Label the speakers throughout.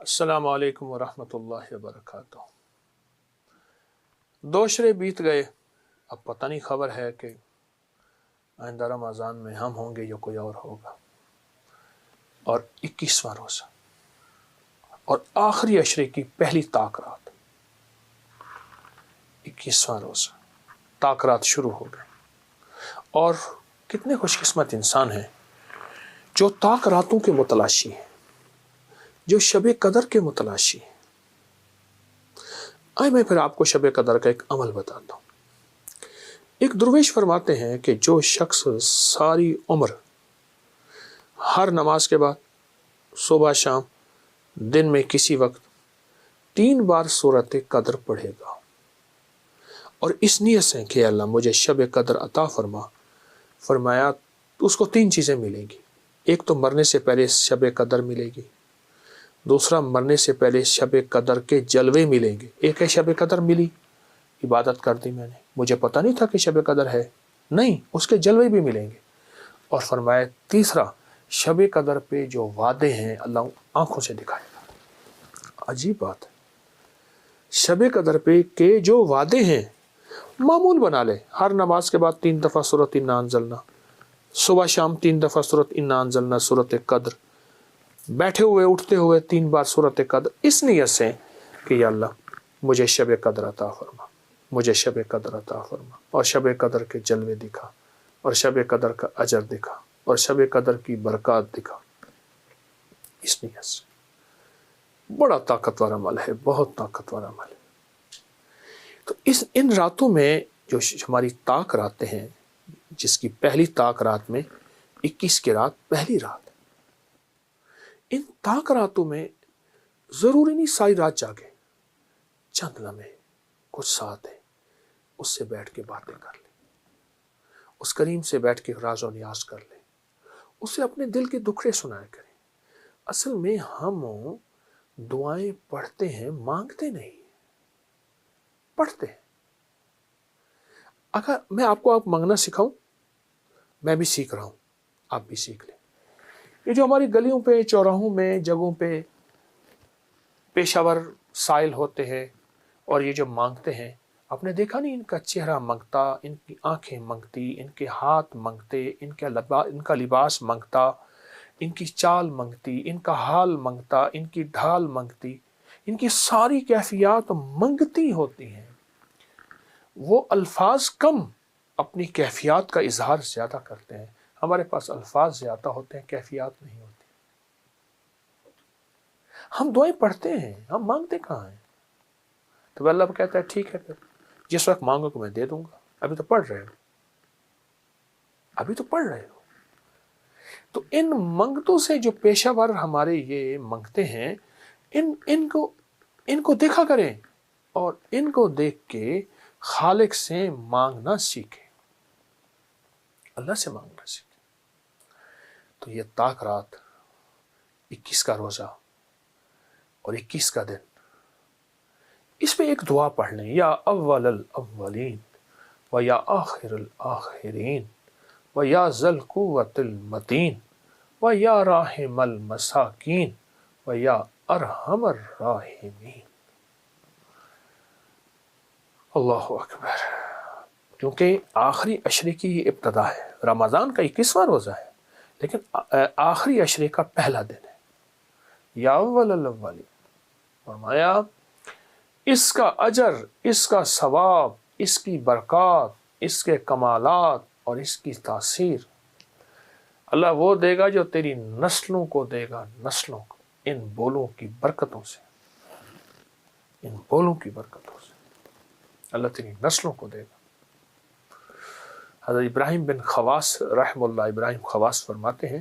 Speaker 1: السلام علیکم ورحمۃ اللہ وبرکاتہ۔ دو شرے بیت گئے، اب پتہ نہیں خبر ہے کہ آئندہ رمضان میں ہم ہوں گے یا کوئی اور ہوگا، اور 21واں روزہ اور آخری عشرے کی پہلی طاق رات، 21واں روزہ طاق رات شروع ہو گئے۔ اور کتنے خوش قسمت انسان ہیں جو طاق راتوں کے متلاشی ہیں، جو شب قدر کے متلاشی ہیں۔ آئے میں پھر آپ کو شب قدر کا ایک عمل بتاتا ہوں۔ ایک درویش فرماتے ہیں کہ جو شخص ساری عمر ہر نماز کے بعد صبح شام دن میں کسی وقت 3 بار سورۃ قدر پڑھے گا اور اس نیت سے کہ اللہ مجھے شب قدر عطا فرمایا، اس کو 3 چیزیں ملیں گی۔ ایک تو مرنے سے پہلے شب قدر ملے گی، دوسرا مرنے سے پہلے شب قدر کے جلوے ملیں گے۔ ایک ہے شب قدر ملی، عبادت کر دی میں نے، مجھے پتہ نہیں تھا کہ شب قدر ہے، نہیں، اس کے جلوے بھی ملیں گے۔ اور فرمایا تیسرا، شب قدر پہ جو وعدے ہیں اللہ آنکھوں سے دکھائے گا۔ عجیب بات ہے، شب قدر پہ کے جو وعدے ہیں معمول بنا لے، ہر نماز کے بعد 3 دفعہ سورۃ انا انزلنا، صبح شام 3 دفعہ سورۃ انا انزلنا سورۃ قدر، بیٹھے ہوئے اٹھتے ہوئے 3 بار سورۃ قدر، اس نیت سے کہ یا اللہ مجھے شب قدر عطا فرما، مجھے شب قدر عطا فرما، اور شب قدر کے جلوے دکھا، اور شب قدر کا اجر دکھا، اور شب قدر کی برکات دکھا۔ اس نیت سے بڑا طاقتور عمل ہے، بہت طاقتور عمل ہے۔ تو ان راتوں میں جو ہماری طاق راتیں ہیں، جس کی پہلی طاق رات میں 21 کی رات پہلی رات ہے، ان طاق راتوں میں ضروری نہیں ساری رات جاگے، چند لمحے کچھ ساتھ ہیں، اس سے بیٹھ کے باتیں کر لیں، اس کریم سے بیٹھ کے راز و نیاز کر لیں، اسے اپنے دل کے دکھڑے سنایا کریں۔ اصل میں ہم دعائیں پڑھتے ہیں، مانگتے نہیں، پڑھتے ہیں۔ اگر میں آپ کو مانگنا سکھاؤں، میں بھی سیکھ رہا ہوں، آپ بھی سیکھ لیں۔ یہ جو ہماری گلیوں پہ، چوراہوں میں، جگہوں پہ پیشہ ور سائل ہوتے ہیں اور یہ جو مانگتے ہیں، آپ نے دیکھا نہیں، ان کا چہرہ مانگتا، ان کی آنکھیں مانگتی، ان کے ہاتھ مانگتے، ان کا لباس مانگتا، ان کی چال مانگتی، ان کا حال مانگتا، ان کی ڈھال مانگتی، ان کی ساری کیفیات مانگتی ہوتی ہیں۔ وہ الفاظ کم، اپنی کیفیات کا اظہار زیادہ کرتے ہیں۔ ہمارے پاس الفاظ زیادہ ہوتے ہیں، کیفیات نہیں ہوتی۔ ہم دعائیں پڑھتے ہیں، ہم مانگتے کہاں ہیں؟ تو اللہ کہتا ہے ٹھیک ہے، پھر جس وقت مانگو کہ میں دے دوں گا، ابھی تو پڑھ رہے ہو، ابھی تو پڑھ رہے ہو۔ تو ان منگتوں سے جو پیشہ ور ہمارے یہ منگتے ہیں، ان کو دیکھا کریں اور ان کو دیکھ کے خالق سے مانگنا سیکھیں، اللہ سے مانگنا سیکھیں۔ تو یہ طاق رات، 21 کا روزہ اور 21 کا دن، اس پہ ایک دعا پڑھ لیں، یا اول الاولین و یا آخر الآخرین و یا ذی القوۃ المتین و یا راحم المساکین و یا ارحم الراحمین۔ اللہ اکبر۔ کیونکہ آخری عشرے کی یہ ابتدا ہے، رمضان کا 21واں روزہ ہے، لیکن آخری عشرے کا پہلا دن ہے۔ یا اول الاولین، فرمایا اس کا اجر، اس کا ثواب، اس کی برکات، اس کے کمالات اور اس کی تاثیر اللہ وہ دے گا جو تیری نسلوں کو دے گا، نسلوں کو، ان بولوں کی برکتوں سے، ان بولوں کی برکتوں سے اللہ تیری نسلوں کو دے گا۔ حضرت ابراہیم بن خواص رحم اللہ، ابراہیم خواص فرماتے ہیں،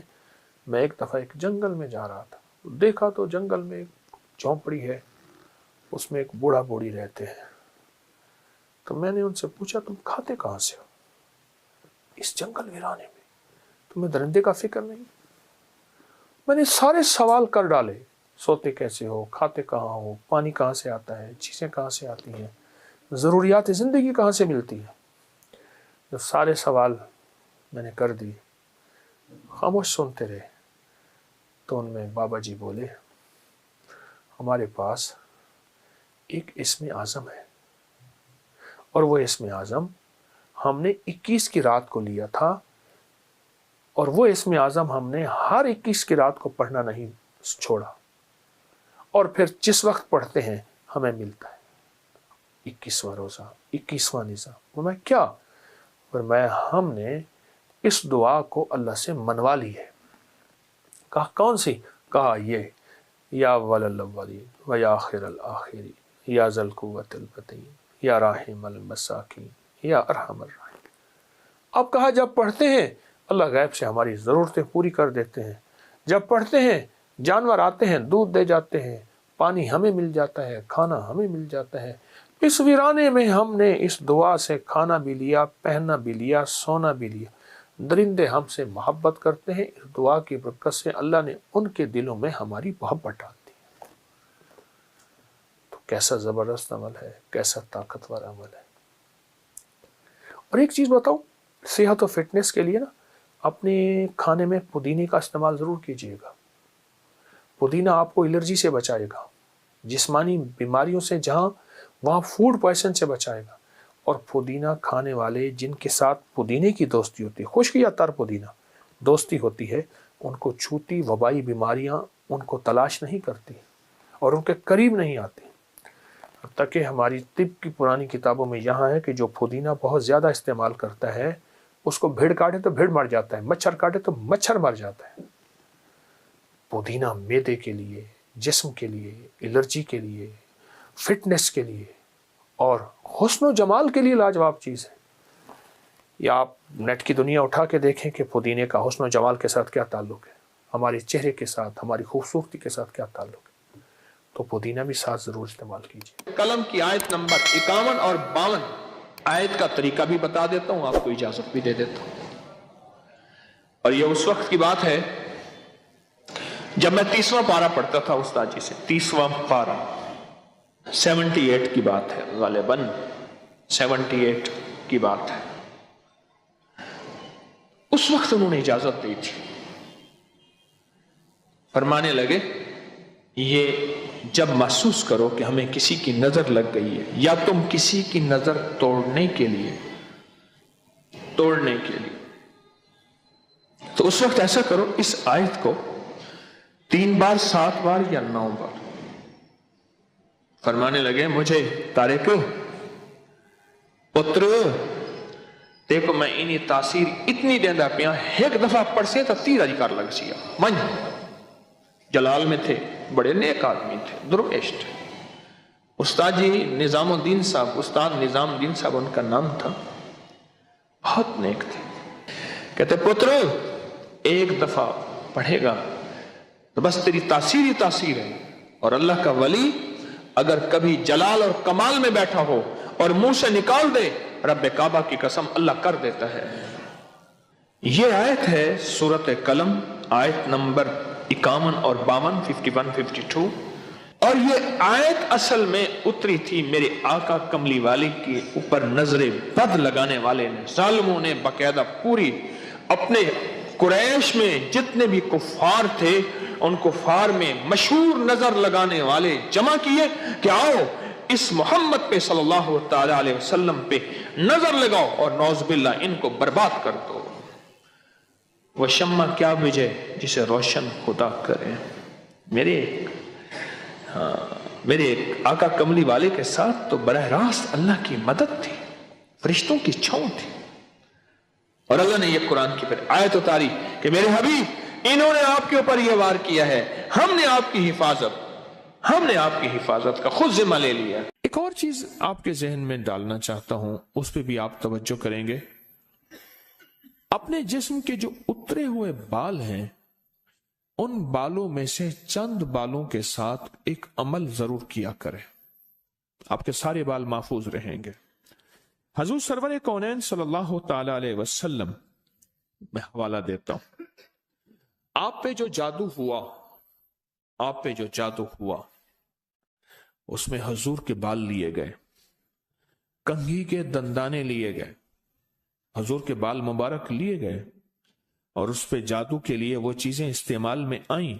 Speaker 1: میں ایک دفعہ ایک جنگل میں جا رہا تھا، دیکھا تو جنگل میں ایک جھونپڑی ہے، اس میں ایک بوڑھا بوڑھی رہتے ہیں۔ تو میں نے ان سے پوچھا تم کھاتے کہاں سے ہو اس جنگل ویرانے میں، تمہیں درندے کا فکر نہیں؟ میں نے سارے سوال کر ڈالے، سوتے کیسے ہو، کھاتے کہاں ہو، پانی کہاں سے آتا ہے، چیزیں کہاں سے آتی ہیں، ضروریات زندگی کہاں سے ملتی ہے۔ جو سارے سوال میں نے کر دی، خاموش سنتے رہے، تو ان میں بابا جی بولے، ہمارے پاس ایک اسم اعظم ہے، اور وہ اسم اعظم ہم نے 21 کی رات کو لیا تھا، اور وہ اسم اعظم ہم نے ہر 21 کی رات کو پڑھنا نہیں چھوڑا، اور پھر جس وقت پڑھتے ہیں ہمیں ملتا ہے 21واں روزہ، 21واں نظام۔ میں کیا؟ فرمایا ہم نے اس دعا کو اللہ سے منوا لی ہے۔ کہا کون سی؟ کہا یہ یا اول الاولین و یا آخر الاخرین یا ذل قوت المتین یا راحم المساکین یا ارحم الراحمین۔ اب کہا جب پڑھتے ہیں اللہ غیب سے ہماری ضرورتیں پوری کر دیتے ہیں، جب پڑھتے ہیں جانور آتے ہیں دودھ دے جاتے ہیں، پانی ہمیں مل جاتا ہے، کھانا ہمیں مل جاتا ہے۔ اس ویرانے میں ہم نے اس دعا سے کھانا بھی لیا، پہننا بھی لیا، سونا بھی لیا۔ درندے ہم سے محبت کرتے ہیں، اس دعا کی برکت سے اللہ نے ان کے دلوں میں ہماری محبت ڈال دی۔ تو کیسا زبردست عمل ہے، کیسا طاقتور عمل ہے۔ اور ایک چیز بتاؤ، صحت و فٹنس کے لیے نا اپنے کھانے میں پودینے کا استعمال ضرور کیجیے گا۔ پودینہ آپ کو الرجی سے بچائے گا، جسمانی بیماریوں سے جہاں وہاں فوڈ پوائزن سے بچائے گا۔ اور پودینہ کھانے والے جن کے ساتھ پودینے کی دوستی ہوتی ہے، خشک یا تر پودینہ دوستی ہوتی ہے، ان کو چھوتی وبائی بیماریاں ان کو تلاش نہیں کرتی اور ان کے قریب نہیں آتی۔ حتیٰ کہ ہماری طب کی پرانی کتابوں میں یہاں ہے کہ جو پودینہ بہت زیادہ استعمال کرتا ہے اس کو بھیڑ کاٹے تو بھیڑ مر جاتا ہے، مچھر کاٹے تو مچھر مر جاتا ہے۔ پودینہ معدے کے لیے، جسم کے لیے، الرجی کے لیے، فٹنس کے لیے اور حسن و جمال کے لیے لاجواب چیز ہے۔ یا آپ نیٹ کی دنیا اٹھا کے دیکھیں کہ پودینے کا حسن و جمال کے ساتھ کیا تعلق ہے، ہمارے چہرے کے ساتھ، ہماری خوبصورتی کے ساتھ کیا تعلق ہے۔ تو پودینہ بھی ساتھ ضرور استعمال کیجیے۔
Speaker 2: قلم کی آیت نمبر 51 اور 52 آیت کا طریقہ بھی بتا دیتا ہوں، آپ کو اجازت بھی دے دیتا ہوں۔ اور یہ اس وقت کی بات ہے جب میں 30واں پارہ پڑھتا تھا استاد جی سے۔ 30واں پارہ 78 کی بات ہے، غالباً 78 کی بات ہے۔ اس وقت انہوں نے اجازت دی تھی، فرمانے لگے یہ جب محسوس کرو کہ ہمیں کسی کی نظر لگ گئی ہے یا تم کسی کی نظر توڑنے کے لیے تو اس وقت ایسا کرو، اس آیت کو 3 بار، 7 بار یا 9 بار۔ فرمانے لگے مجھے طارق پتر دیکھو میں انہی تاثیر اتنی دیندہ پیا، ایک دفعہ پڑھ سے تو 30 کر لگ سیا۔ من جلال میں تھے، بڑے نیک آدمی تھے، درویش تھے۔ استاد جی نظام الدین صاحب، استاد نظام الدین صاحب ان کا نام تھا، بہت نیک تھے۔ کہتے پتر ایک دفعہ پڑھے گا تو بس تیری تاثیر ہی تاثیر ہے، اور اللہ کا ولی اگر کبھی جلال اور کمال میں بیٹھا ہو اور منہ سے نکال دے رب کعبہ کی قسم اللہ کر دیتا ہے۔ یہ آیت ہے سورۃ قلم، آیت نمبر 51 اور 52، 51 52۔ اور یہ آیت اصل میں اتری تھی میرے آقا کملی والے کے اوپر نظر بد لگانے والے نے، ظالموں نے باقاعدہ پوری اپنے قریش میں جتنے بھی کفار تھے ان کفار میں مشہور نظر لگانے والے جمع کیے کہ آؤ اس محمد پہ صلی اللہ تعالی علیہ وسلم پہ نظر لگاؤ اور نعوذ باللہ ان کو برباد کر دو۔ وہ شمع کیا بجھے جسے روشن خدا کرے۔ میرے ایک آقا کملی والے کے ساتھ تو براہ راست اللہ کی مدد تھی، فرشتوں کی چھاؤں تھی، اور اللہ نے یہ قرآن کی پھر آیت اتاری کہ میرے حبیب انہوں نے آپ کے اوپر یہ وار کیا ہے، ہم نے آپ کی حفاظت کا خود ذمہ لے لیا۔
Speaker 1: ایک اور چیز آپ کے ذہن میں ڈالنا چاہتا ہوں، اس پہ بھی آپ توجہ کریں گے۔ اپنے جسم کے جو اترے ہوئے بال ہیں ان بالوں میں سے چند بالوں کے ساتھ ایک عمل ضرور کیا کریں، آپ کے سارے بال محفوظ رہیں گے۔ حضور سرور کونین صلی اللہ تعالی علیہ وسلم میں حوالہ دیتا ہوں، آپ پہ جو جادو ہوا اس میں حضور کے بال لیے گئے، کنگھی کے دندانے لیے گئے، حضور کے بال مبارک لیے گئے، اور اس پہ جادو کے لیے وہ چیزیں استعمال میں آئیں۔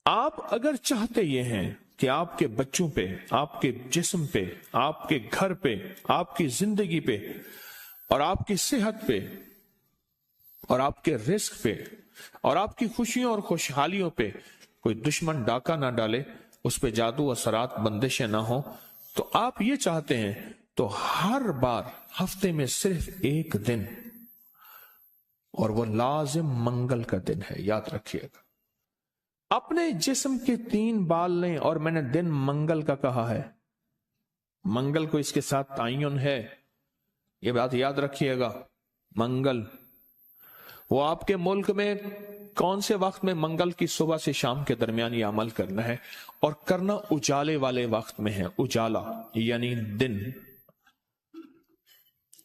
Speaker 3: آپ اگر چاہتے یہ ہیں کہ آپ کے بچوں پہ، آپ کے جسم پہ، آپ کے گھر پہ، آپ کی زندگی پہ اور آپ کی صحت پہ اور آپ کے رزق پہ اور آپ کی خوشیوں اور خوشحالیوں پہ کوئی دشمن ڈاکہ نہ ڈالے، اس پہ جادو اثرات بندشیں نہ ہوں، تو آپ یہ چاہتے ہیں تو ہر بار ہفتے میں صرف ایک دن، اور وہ لازم منگل کا دن ہے، یاد رکھیے گا، اپنے جسم کے 3 بال لیں، اور میں نے دن منگل کا کہا ہے، منگل کو اس کے ساتھ تعین ہے، یہ بات یاد رکھیے گا، منگل وہ آپ کے ملک میں کون سے وقت میں، منگل کی صبح سے شام کے درمیان یہ عمل کرنا ہے، اور کرنا اجالے والے وقت میں ہے، اجالا یعنی دن،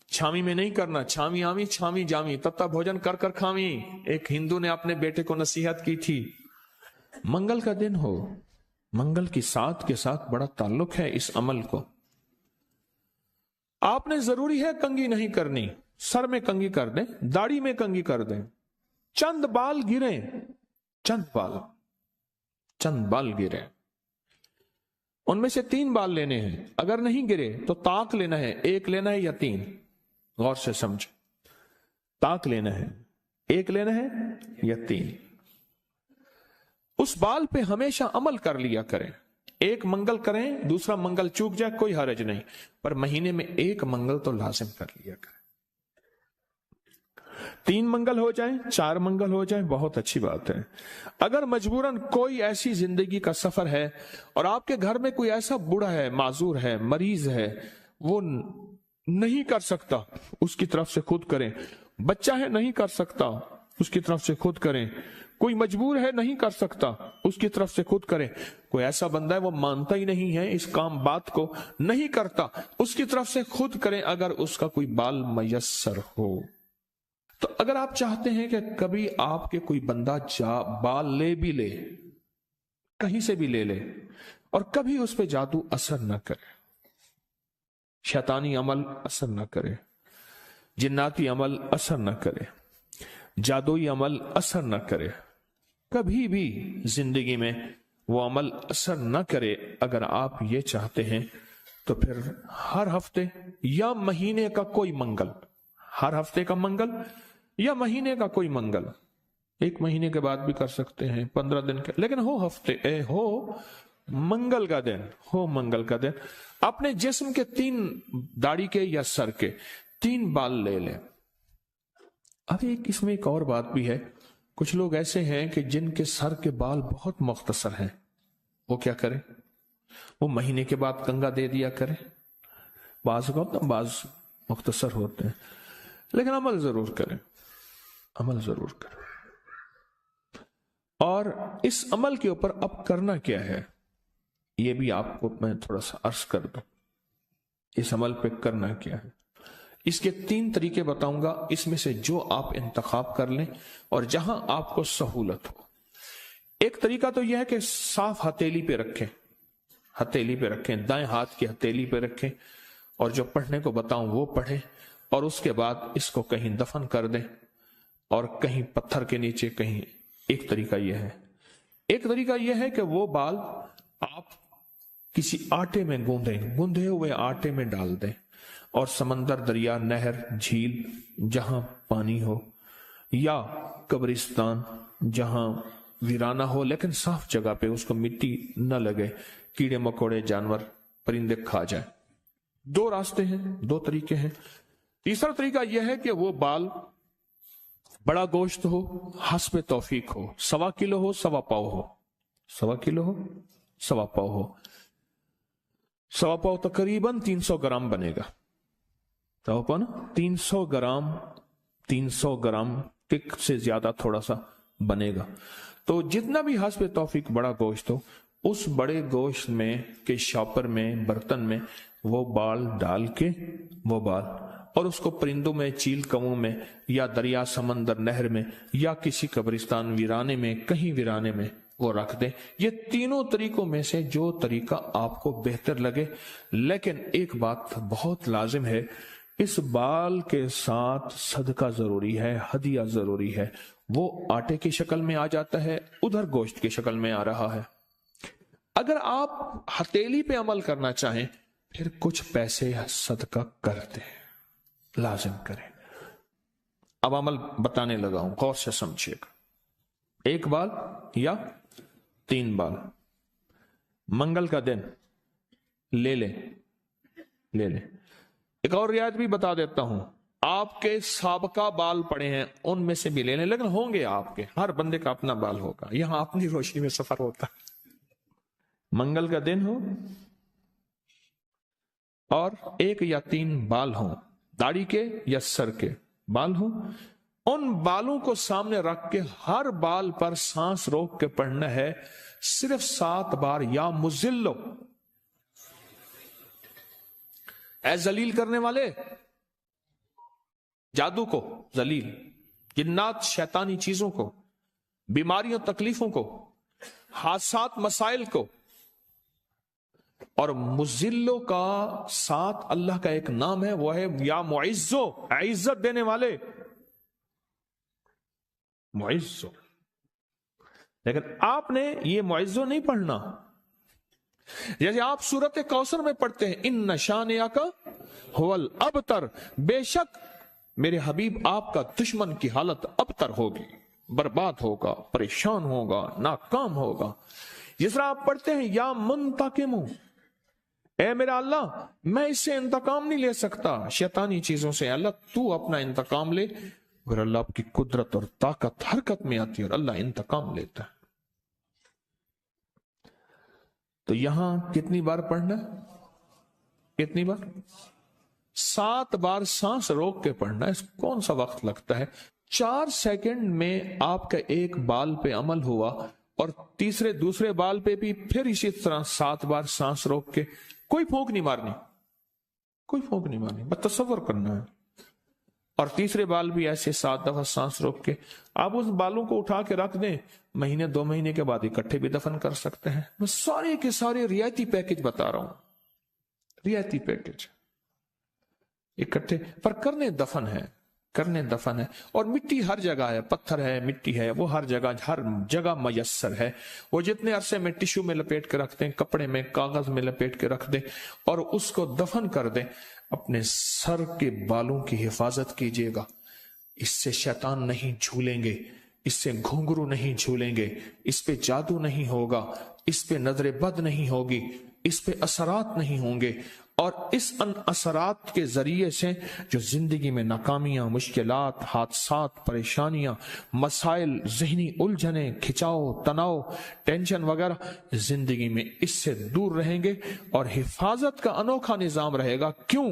Speaker 3: چھامی میں نہیں کرنا، چھامی آمی چھامی جامی تتا بھوجن کر کر کھامی، ایک ہندو نے اپنے بیٹے کو نصیحت کی تھی، منگل کا دن ہو، منگل کی ساتھ کے ساتھ بڑا تعلق ہے اس عمل کو، آپ نے ضروری ہے کنگھی نہیں کرنی، سر میں کنگھی کر دیں، داڑھی میں کنگھی کر دیں، چند بال گریں، چند بال گریں، ان میں سے 3 بال لینے ہیں، اگر نہیں گرے تو طاق لینا ہے، 1 لینا ہے یا 3، غور سے سمجھ، طاق لینا ہے، 1 لینا ہے یا 3، اس بال پہ ہمیشہ عمل کر لیا کریں، 1 منگل کریں، دوسرا منگل چوک جائے کوئی حرج نہیں، پر مہینے میں 1 منگل تو لازم کر لیا کریں، 3 منگل ہو جائیں، 4 منگل ہو جائیں، بہت اچھی بات ہے، اگر مجبوراً کوئی ایسی زندگی کا سفر ہے اور آپ کے گھر میں کوئی ایسا بوڑھا ہے، معذور ہے، مریض ہے، وہ نہیں کر سکتا، اس کی طرف سے خود کریں، بچہ ہے نہیں کر سکتا، اس کی طرف سے خود کریں، کوئی مجبور ہے نہیں کر سکتا، اس کی طرف سے خود کریں، کوئی ایسا بندہ ہے وہ مانتا ہی نہیں ہے اس کام بات کو، نہیں کرتا، اس کی طرف سے خود کریں، اگر اس کا کوئی بال میسر ہو، تو اگر آپ چاہتے ہیں کہ کبھی آپ کے کوئی بندہ بال لے بھی لے، کہیں سے بھی لے لے، اور کبھی اس پہ جادو اثر نہ کرے، شیطانی عمل اثر نہ کرے، جناتی عمل اثر نہ کرے، جادوئی عمل اثر نہ کرے، کبھی بھی زندگی میں وہ عمل اثر نہ کرے، اگر آپ یہ چاہتے ہیں تو پھر ہر ہفتے یا مہینے کا کوئی منگل، ہر ہفتے کا منگل یا مہینے کا کوئی منگل، 1 مہینے کے بعد بھی کر سکتے ہیں، 15 دن کے، لیکن ہو منگل کا دن، ہو منگل کا دن، اپنے جسم کے 3 داڑھی کے یا سر کے 3 بال لے لیں۔ اب اس میں ایک اور بات بھی ہے، کچھ لوگ ایسے ہیں کہ جن کے سر کے بال بہت مختصر ہیں، وہ کیا کریں، وہ مہینے کے بعد کنگا دے دیا کریں، بعض مختصر ہوتے ہیں، لیکن عمل ضرور کریں، عمل ضرور کریں، اور اس عمل کے اوپر اب کرنا کیا ہے یہ بھی آپ کو میں تھوڑا سا عرض کر دوں، اس عمل پہ کرنا کیا ہے، اس کے 3 طریقے بتاؤں گا، اس میں سے جو آپ انتخاب کر لیں اور جہاں آپ کو سہولت ہو۔ ایک طریقہ تو یہ ہے کہ صاف ہتھیلی پہ رکھیں، ہتھیلی پہ رکھیں، دائیں ہاتھ کی ہتھیلی پہ رکھیں، اور جو پڑھنے کو بتاؤں وہ پڑھیں، اور اس کے بعد اس کو کہیں دفن کر دیں، اور کہیں پتھر کے نیچے کہیں، ایک طریقہ یہ ہے۔ ایک طریقہ یہ ہے کہ وہ بال آپ کسی آٹے میں گوندھے ہوئے آٹے میں ڈال دیں، اور سمندر، دریا، نہر، جھیل جہاں پانی ہو، یا قبرستان جہاں ویرانہ ہو لیکن صاف جگہ پہ، اس کو مٹی نہ لگے، کیڑے مکوڑے، جانور، پرندے کھا جائیں۔ 2 راستے ہیں، 2 طریقے ہیں۔ تیسرا طریقہ یہ ہے کہ وہ بال بڑا گوشت ہو، حسب توفیق ہو، 1.25 کلو ہو، 1.25 پاؤ ہو، 1.25 کلو ہو، 1.25 پاؤ ہو، 1.25 پاؤ تقریباً 300 گرام بنے گا، 300 گرام، 300 گرام سے زیادہ تھوڑا سا بنے گا، تو جتنا بھی حسب توفیق بڑا گوشت ہو، اس بڑے گوشت میں کے شاپر میں، برتن میں وہ بال ڈال کے، وہ بال، اور اس کو پرندوں میں، چیل کوں میں، یا دریا، سمندر، نہر میں، یا کسی قبرستان، ویرانے میں، کہیں ویرانے میں وہ رکھ دیں۔ یہ تینوں طریقوں میں سے جو طریقہ آپ کو بہتر لگے، لیکن ایک بات بہت لازم ہے، اس بال کے ساتھ صدقہ ضروری ہے، ہدیہ ضروری ہے، وہ آٹے کی شکل میں آ جاتا ہے، ادھر گوشت کی شکل میں آ رہا ہے۔ اگر آپ ہتھیلی پہ عمل کرنا چاہیں پھر کچھ پیسے صدقہ کر دیں، لازم کریں۔ اب عمل بتانے لگا ہوں، غور سے سمجھیے گا۔ 1 بال یا 3 بال منگل کا دن لے لیں۔ ایک اور رعایت بھی بتا دیتا ہوں، آپ کے سابقہ بال پڑے ہیں ان میں سے بھی لے لیں، لیکن ہوں گے آپ کے، ہر بندے کا اپنا بال ہوگا، یہاں اپنی روشنی میں سفر ہوتا ہے۔ منگل کا دن ہو اور 1 یا 3 بال ہوں، داڑھی کے یا سر کے بال ہوں، ان بالوں کو سامنے رکھ کے ہر بال پر سانس روک کے پڑھنا ہے صرف 7 بار، یا مذلو، اے ذلیل کرنے والے، جادو کو ذلیل، جنات شیطانی چیزوں کو، بیماریوں تکلیفوں کو، حادثات مسائل کو، اور مذلو کا ساتھ اللہ کا ایک نام ہے، وہ ہے یا معزو، عزت دینے والے، معزو۔ لیکن آپ نے یہ معزو نہیں پڑھنا، جیسے آپ سورت کوثر میں پڑھتے ہیں ان شانئک ھو الابتر، بے شک میرے حبیب آپ کا دشمن کی حالت ابتر ہوگی، برباد ہوگا، پریشان ہوگا، ناکام ہوگا۔ جس طرح آپ پڑھتے ہیں یا منتقم، اے میرا اللہ میں اس سے انتقام نہیں لے سکتا شیطانی چیزوں سے، اللہ تو اپنا انتقام لے، اور اللہ آپ کی قدرت اور طاقت حرکت میں آتی ہے اور اللہ انتقام لیتا ہے۔ تو یہاں کتنی بار پڑھنا ہے؟ کتنی بار؟ 7 بار سانس روک کے پڑھنا ہے۔ کون سا وقت لگتا ہے؟ 4 سیکنڈ میں آپ کا ایک بال پہ عمل ہوا، اور دوسرے بال پہ بھی پھر اسی طرح 7 بار سانس روک کے، کوئی پھونک نہیں مارنی، کوئی پھونک نہیں مارنی، بس تصور کرنا ہے۔ اور تیسرے بال بھی ایسے 7 دفعہ سانس روک کے، آپ اس بالوں کو اٹھا کے رکھ دیں، مہینے 2 مہینے کے بعد اکٹھے بھی دفن کر سکتے ہیں۔ میں سارے کے سارے رعایتی پیکج بتا رہا ہوں، رعایتی پیکج اکٹھے، پر کرنے دفن ہے، اور مٹی ہر جگہ ہے، پتھر ہے، مٹی ہے، وہ ہر جگہ میسر ہے۔ وہ جتنے عرصے میں ٹشو میں لپیٹ کے رکھ دیں، کپڑے میں، کاغذ میں لپیٹ کے رکھ دیں اور اس کو دفن کر دیں۔ اپنے سر کے بالوں کی حفاظت کیجیے گا، اس سے شیطان نہیں جھولیں گے، اس سے گھنگرو نہیں جھولیں گے، اس پہ جادو نہیں ہوگا، اس پہ نظر بد نہیں ہوگی، اس پہ اثرات نہیں ہوں گے، اور اس ان اثرات کے ذریعے سے جو زندگی میں ناکامیاں، مشکلات، حادثات، پریشانیاں، مسائل، ذہنی الجھنیں، کھچاؤ، تناؤ، ٹینشن وغیرہ، زندگی میں اس سے دور رہیں گے، اور حفاظت کا انوکھا نظام رہے گا۔ کیوں؟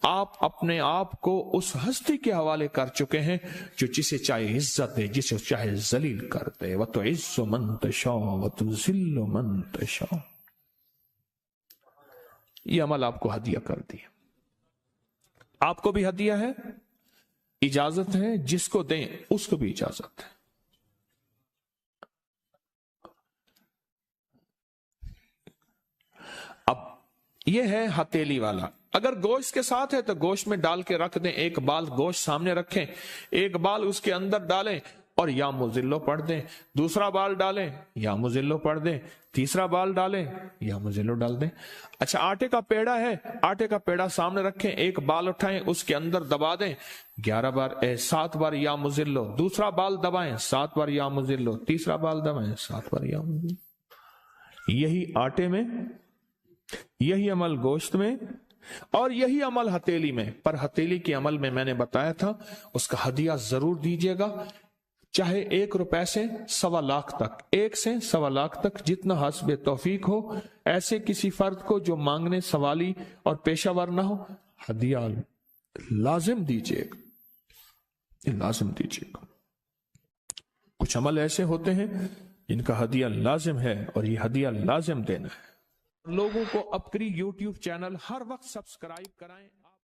Speaker 3: آپ اپنے آپ کو اس ہستی کے حوالے کر چکے ہیں جو جسے چاہے عزت دے، جسے چاہے ذلیل کر دے۔ وَتُعِزُّ مَن تَشَاءُ وَتُذِلُّ مَن تَشَاءُ۔ یہ عمل آپ کو ہدیہ کر دیا، آپ کو بھی ہدیہ ہے، اجازت ہے، جس کو دیں اس کو بھی اجازت ہے۔ اب یہ ہے ہتھیلی والا۔ اگر گوشت کے ساتھ ہے تو گوشت میں ڈال کے رکھ دیں، 1 بال گوشت سامنے رکھیں، 1 بال اس کے اندر ڈالیں اور یا مذلو پڑھ دیں، دوسرا بال ڈالیں یا مذلو پڑھ دیں، تیسرا بال ڈالیں یا مذلو ڈال دیں۔ اچھا آٹے کا پیڑا ہے، آٹے کا پیڑا سامنے رکھیں، 1 بال اٹھائیں، اس کے اندر دبا دیں 7 بار یا مذلو، دوسرا بال دبائیں 7 بار یا مذلو، تیسرا بال دبائیں 7 بار یا مذلو۔ یہی آٹے میں، یہی عمل گوشت میں، اور یہی عمل ہتھیلی میں۔ پر ہتھیلی کے عمل میں نے بتایا تھا اس کا ہدیہ ضرور دیجیے گا، چاہے 1 روپے سے 1.25 لاکھ تک، 1 سے 1.25 لاکھ تک، جتنا حسب توفیق ہو۔ ایسے کسی فرد کو جو مانگنے سوالی اور پیشہ ور نہ ہو، ہدیہ لازم دیجیے گا، لازم دیجیے گا۔ کچھ عمل ایسے ہوتے ہیں جن کا ہدیہ لازم ہے، اور یہ ہدیہ لازم دینا ہے۔ لوگوں کو اپکری یوٹیوب چینل ہر وقت سبسکرائب کرائیں۔